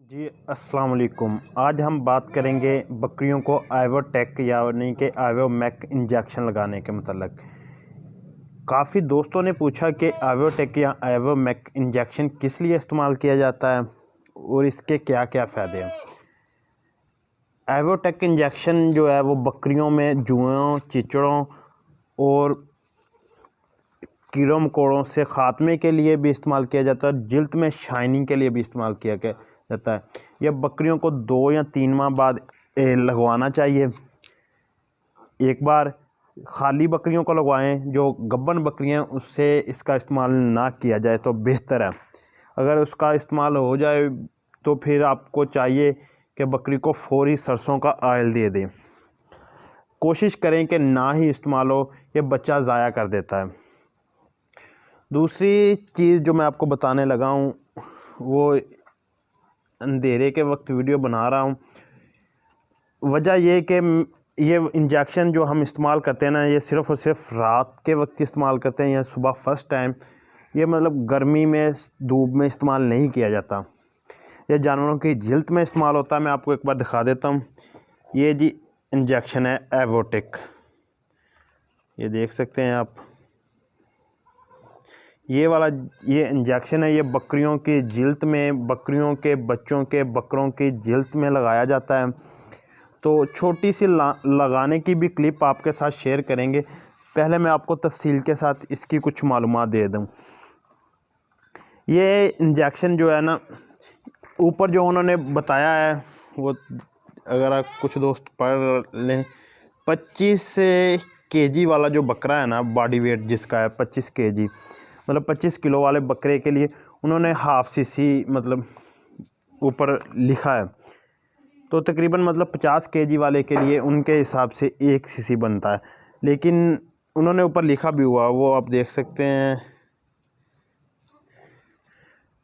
जी अस्सलाम वालेकुम। आज हम बात करेंगे बकरियों को आइवोटेक यानी कि आइवोमैक इंजेक्शन लगाने के मतलब। काफ़ी दोस्तों ने पूछा कि आइवोटेक या आइवोमैक इंजेक्शन किस लिए इस्तेमाल किया जाता है और इसके क्या क्या फ़ायदे हैं। आइवोटेक इंजेक्शन जो है वो बकरियों में जुओं, चिचड़ों और कीड़ों मकोड़ों से ख़ात्मे के लिए भी इस्तेमाल किया जाता है। जिल्द में शाइनिंग के लिए भी इस्तेमाल किया जाता है। यह बकरियों को 2 या 3 माह बाद लगवाना चाहिए। एक बार खाली बकरियों को लगवाएं, जो गब्बन बकरियां उससे इसका इस्तेमाल ना किया जाए तो बेहतर है। अगर उसका इस्तेमाल हो जाए तो फिर आपको चाहिए कि बकरी को फौरी सरसों का ऑयल दे दें। कोशिश करें कि ना ही इस्तेमाल हो, ये बच्चा ज़ाया कर देता है। दूसरी चीज़ जो मैं आपको बताने लगा हूँ वो अंधेरे के वक्त वीडियो बना रहा हूँ। वजह ये कि ये इंजेक्शन जो हम इस्तेमाल करते हैं ना, ये सिर्फ़ और सिर्फ रात के वक्त इस्तेमाल करते हैं या सुबह फर्स्ट टाइम। ये मतलब गर्मी में धूप में इस्तेमाल नहीं किया जाता। यह जानवरों की जिल्द में इस्तेमाल होता है। मैं आपको एक बार दिखा देता हूँ। ये जी इंजेक्शन है आइवोटेक, ये देख सकते हैं आप। ये वाला ये इंजेक्शन है, ये बकरियों की जिल्द में, बकरियों के बच्चों के बकरों की जिल्द में लगाया जाता है। तो छोटी सी लगाने की भी क्लिप आपके साथ शेयर करेंगे। पहले मैं आपको तफसील के साथ इसकी कुछ मालूमात दे दूं। ये इंजेक्शन जो है ना, ऊपर जो उन्होंने बताया है वो अगर आप कुछ दोस्त पढ़ लें, 25 केजी वाला जो बकरा है ना, बॉडी वेट जिसका है 25 केजी, मतलब 25 किलो वाले बकरे के लिए उन्होंने हाफ सीसी मतलब ऊपर लिखा है। तो तकरीबन मतलब 50 केजी वाले के लिए उनके हिसाब से 1 सीसी बनता है। लेकिन उन्होंने ऊपर लिखा भी हुआ, वो आप देख सकते हैं।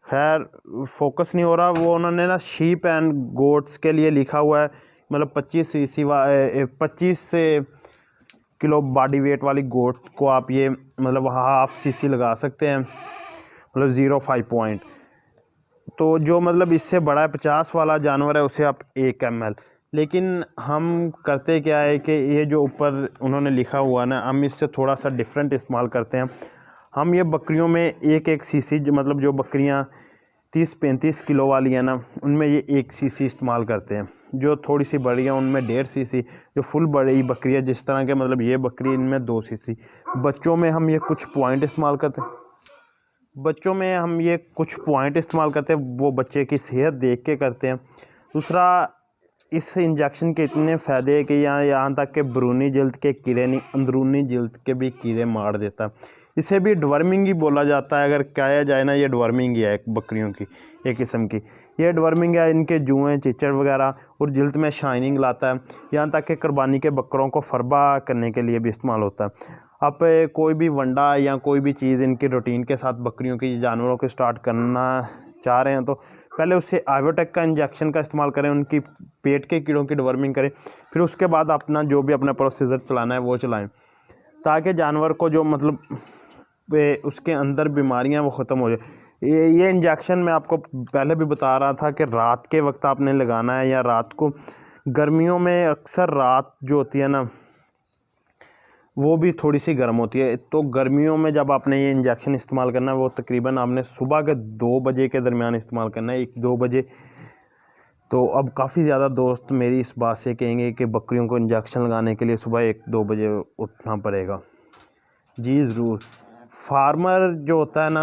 खैर फोकस नहीं हो रहा। वो उन्होंने ना शीप एंड गोट्स के लिए लिखा हुआ है, मतलब 25 सीसी 25 किलो बॉडी वेट वाली गोट को आप ये मतलब हाफ सीसी लगा सकते हैं, मतलब 0.5 पॉइंट। तो जो मतलब इससे बड़ा है 50 वाला जानवर है, उसे आप 1 ml। लेकिन हम करते क्या है कि ये जो ऊपर उन्होंने लिखा हुआ ना, हम इससे थोड़ा सा डिफरेंट इस्तेमाल करते हैं। हम ये बकरियों में 1 सीसी मतलब जो बकरियां 30-35 किलो वाली हैं ना, उनमें ये 1 सीसी इस्तेमाल करते हैं। जो थोड़ी सी बड़ी हैं उनमें 1.5 सीसी। जो फुल बड़ी बकरी है जिस तरह के मतलब ये बकरी, इनमें 2 सीसी। बच्चों में हम ये कुछ पॉइंट इस्तेमाल करते हैं। बच्चों में हम ये कुछ पॉइंट इस्तेमाल करते हैं, वो बच्चे की सेहत देख के करते हैं। दूसरा, इस इंजेक्शन के इतने फ़ायदे हैं कि यहाँ तक कि बैरूनी जिल्द के कीड़े नहीं, अंदरूनी जिल्द के भी कीड़े मार देता है। इसे भी डवर्मिंग ही बोला जाता है। अगर कहा जाए ना, ये डवर्मिंग ही है एक बकरियों की एक किस्म की। ये डवर्मिंग है, इनके जुएँ चिचड़ वगैरह और जिल्द में शाइनिंग लाता है। यहाँ तक कि कुर्बानी के बकरों को फरबा करने के लिए भी इस्तेमाल होता है। आप कोई भी वंडा या कोई भी चीज़ इनकी रूटीन के साथ बकरियों की जानवरों को स्टार्ट करना चाह रहे हैं तो पहले उससे आइवोटेक का इंजेक्शन का इस्तेमाल करें, उनकी पेट के कीड़ों की डवर्मिंग करें। फिर उसके बाद अपना जो भी अपना प्रोसीजर चलाना है वो चलाएं, ताकि जानवर को जो मतलब उसके अंदर बीमारियां वो ख़त्म हो जाए। ये इंजेक्शन मैं आपको पहले भी बता रहा था कि रात के वक्त आपने लगाना है या रात को। गर्मियों में अक्सर रात जो होती है ना, वो भी थोड़ी सी गर्म होती है। तो गर्मियों में जब आपने ये इंजेक्शन इस्तेमाल करना है, वो तकरीबन आपने सुबह के 2 बजे के दरमियान इस्तेमाल करना है, 1-2 बजे। तो अब काफ़ी ज़्यादा दोस्त मेरी इस बात से कहेंगे कि बकरियों को इंजेक्शन लगाने के लिए सुबह 1-2 बजे उठना पड़ेगा। जी ज़रूर। फार्मर जो होता है ना,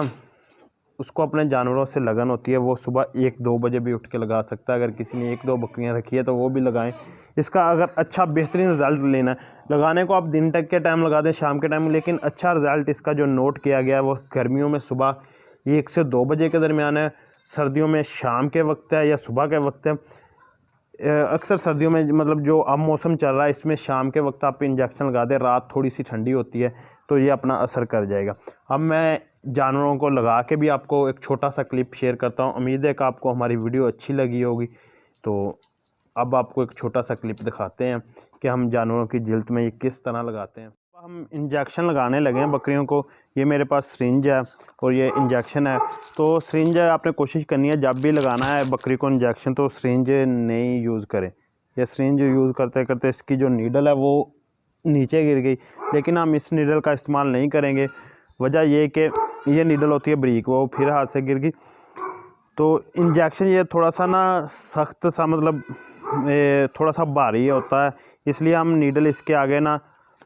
उसको अपने जानवरों से लगन होती है, वो सुबह 1-2 बजे भी उठ के लगा सकता है। अगर किसी ने 1-2 बकरियां रखी है तो वो भी लगाएं। इसका अगर अच्छा बेहतरीन रिज़ल्ट लेना है, लगाने को आप दिन तक के टाइम लगा दें, शाम के टाइम, लेकिन अच्छा रिज़ल्ट इसका जो नोट किया गया है वो गर्मियों में सुबह 1 से 2 बजे के दरमियान है। सर्दियों में शाम के वक्त है या सुबह के वक्त है। अक्सर सर्दियों में मतलब जो अब मौसम चल रहा है, इसमें शाम के वक्त आप इंजेक्शन लगा दें, रात थोड़ी सी ठंडी होती है तो ये अपना असर कर जाएगा। अब मैं जानवरों को लगा के भी आपको एक छोटा सा क्लिप शेयर करता हूँ। उम्मीद है कि आपको हमारी वीडियो अच्छी लगी होगी। तो अब आपको एक छोटा सा क्लिप दिखाते हैं कि हम जानवरों की जिल्द में ये किस तरह लगाते हैं। हम इंजेक्शन लगाने लगे हैं बकरियों को। ये मेरे पास सिरिंज है और ये इंजेक्शन है। तो सिरिंज आपने कोशिश करनी है जब भी लगाना है बकरी को इंजेक्शन तो सिरिंज नहीं यूज़ करें। ये सिरिंज यूज़ करते करते इसकी जो नीडल है वो नीचे गिर गई, लेकिन हम इस नीडल का इस्तेमाल नहीं करेंगे। वजह ये कि ये नीडल होती है ब्रीक, वो फिर हाथ से गिर गई। तो इंजेक्शन ये थोड़ा सा ना सख्त सा, मतलब थोड़ा सा भारी होता है, इसलिए हम नीडल इसके आगे ना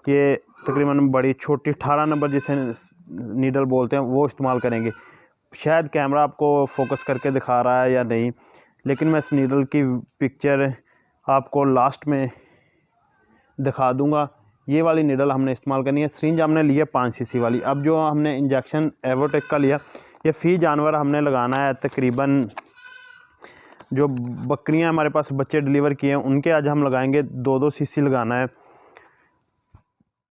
ये तकरीबन बड़ी छोटी 18 नंबर जिसे नीडल बोलते हैं वो इस्तेमाल करेंगे। शायद कैमरा आपको फोकस करके दिखा रहा है या नहीं, लेकिन मैं इस नीडल की पिक्चर आपको लास्ट में दिखा दूंगा। ये वाली नीडल हमने इस्तेमाल करनी है। सिरिंज हमने लिया 5 सीसी वाली। अब जो हमने इंजेक्शन एवोटेक का लिया, ये फ़ी जानवर हमने लगाना है तकरीबन जो बकरियां हमारे पास बच्चे डिलीवर किए हैं उनके आज हम लगाएंगे 2-2 सीसी लगाना है।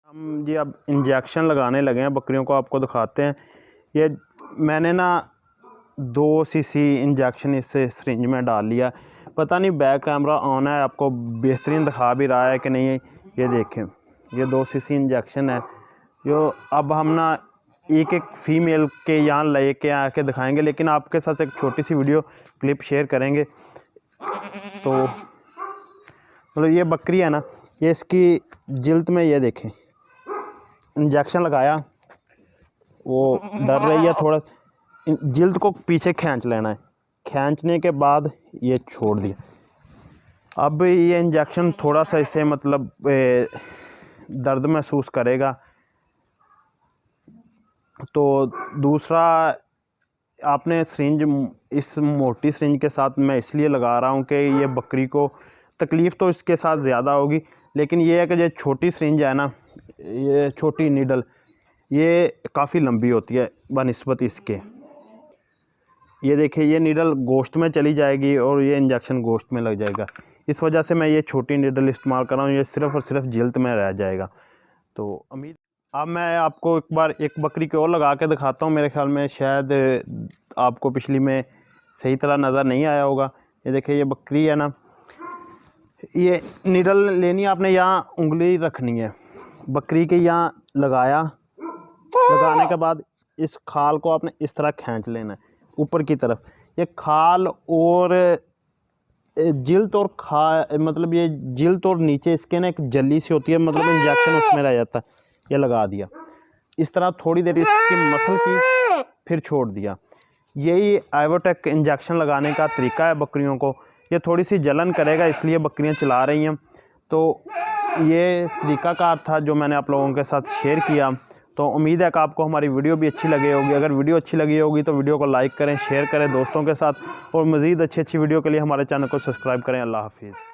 हम जी अब इंजेक्शन लगाने लगे हैं बकरियों को, आपको दिखाते हैं। ये मैंने ना 2 सीसी इंजेक्शन इससे सिरिंज में डाल लिया। पता नहीं बैक कैमरा ऑन है, आपको बेहतरीन दिखा भी रहा है कि नहीं। ये देखें, ये 2 सीसी इंजेक्शन है जो अब हम ना एक फ़ीमेल के यहाँ ले के आके दिखाएंगे, लेकिन आपके साथ एक छोटी सी वीडियो क्लिप शेयर करेंगे। तो मतलब ये बकरी है ना, ये इसकी जिल्द में ये देखें इंजेक्शन लगाया, वो डर रही है थोड़ा। जिल्द को पीछे खींच लेना है, खींचने के बाद ये छोड़ दिया। अब ये इंजेक्शन थोड़ा सा इसे मतलब दर्द महसूस करेगा। तो दूसरा आपने सिरिंज इस मोटी सिरिंज के साथ मैं इसलिए लगा रहा हूँ कि ये बकरी को तकलीफ़ तो इसके साथ ज़्यादा होगी, लेकिन ये है कि जो छोटी सिरिंज है ना, ये छोटी नीडल ये काफ़ी लंबी होती है बनिस्बत इसके। ये देखिए, ये नीडल गोश्त में चली जाएगी और ये इंजेक्शन गोश्त में लग जाएगा। इस वजह से मैं ये छोटी नीडल इस्तेमाल कर रहा हूँ, ये सिर्फ़ और सिर्फ जिल्द में रह जाएगा। तो अब मैं आपको एक बार एक बकरी की और लगा के दिखाता हूँ। मेरे ख्याल में शायद आपको पिछली में सही तरह नज़र नहीं आया होगा। ये देखिए, ये बकरी है ना, ये नीडल लेनी है आपने, यहाँ उंगली रखनी है बकरी के यहाँ लगाया। लगाने के बाद इस खाल को आपने इस तरह खींच लेना है ऊपर की तरफ। ये खाल और जिल्द और मतलब ये जिल्द और नीचे इसके ना एक जल्ली सी होती है, मतलब इंजेक्शन उसमें रह जाता है। ये लगा दिया इस तरह, थोड़ी देर इसकी मसल की, फिर छोड़ दिया। यही एवोटेक इंजेक्शन लगाने का तरीका है बकरियों को। ये थोड़ी सी जलन करेगा, इसलिए बकरियां चिल्ला रही हैं। तो ये तरीकाकार था जो मैंने आप लोगों के साथ शेयर किया। तो उम्मीद है कि आपको हमारी वीडियो भी अच्छी लगी होगी। अगर वीडियो अच्छी लगी होगी तो वीडियो को लाइक करें, शेयर करें दोस्तों के साथ, और मज़ीद अच्छी वीडियो के लिए हमारे चैनल को सब्सक्राइब करें। अल्लाह हाफिज़।